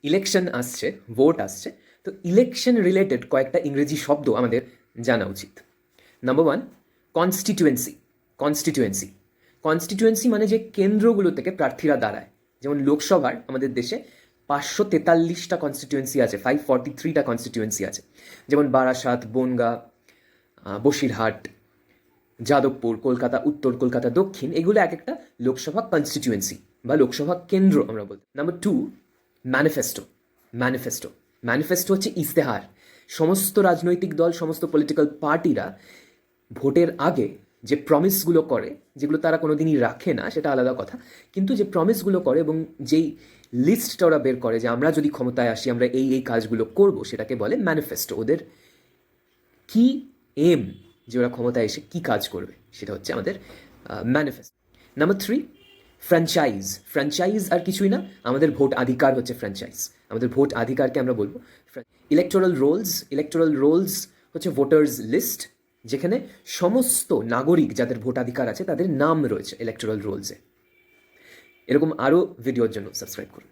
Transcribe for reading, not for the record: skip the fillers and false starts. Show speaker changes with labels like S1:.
S1: Election আসছে, vote আসছে, তো ইলেকশন রিলেটেড কয়েকটা ইংরেজি শব্দ আমাদের জানা উচিত। Number one, constituency. Constituency constituency মানে যে কেন্দ্রগুলো থেকে প্রার্থীরা দাঁড়ায়। যেমন লোকসভার আমাদের দেশে 543টা কনস্টিটিউয়েন্সি আছে, 543টা কনস্টিটিউয়েন্সি আছে। যেমন বারাসাত, বনগাঁ, বসিরহাট, যাদবপুর, কলকাতা উত্তর, কলকাতা দক্ষিণ, এগুলো এক একটা লোকসভা কনস্টিটিউয়েন্সি বা লোকসভা কেন্দ্র আমরা বলতে। Number two, manifesto. Manifesto manifesto হচ্ছে ইস্তেহার। সমস্ত রাজনৈতিক দল, সমস্ত পলিটিক্যাল পার্টিরা ভোটের আগে যে প্রমিসগুলো করে, যেগুলো তারা কোনো দিনই রাখে না সেটা আলাদা কথা, কিন্তু যে প্রমিসগুলো করে এবং যেই লিস্টটা ওরা বের করে যে আমরা যদি ক্ষমতায় আসি আমরা এই এই কাজগুলো করব, সেটাকে বলে ম্যানিফেস্টো। ওদের কি এম, যে ওরা ক্ষমতায় এসে কী কাজ করবে, সেটা হচ্ছে আমাদের manifesto. Number three, franchise. Franchise আর কিছুই না, আমাদের ভোট অধিকার হচ্ছে ফ্র্যাঞ্চাইজ। আমাদের ভোট অধিকারকে আমরা বলবো ইলেকটোরাল রোলস। ইলেকটোরাল রোলস হচ্ছে ভোটার্স লিস্ট, যেখানে সমস্ত নাগরিক যাদের ভোটাধিকার আছে তাদের নাম রয়েছে ইলেকটোরাল রোলসে। এরকম আরও ভিডিওর জন্য সাবস্ক্রাইব করুন।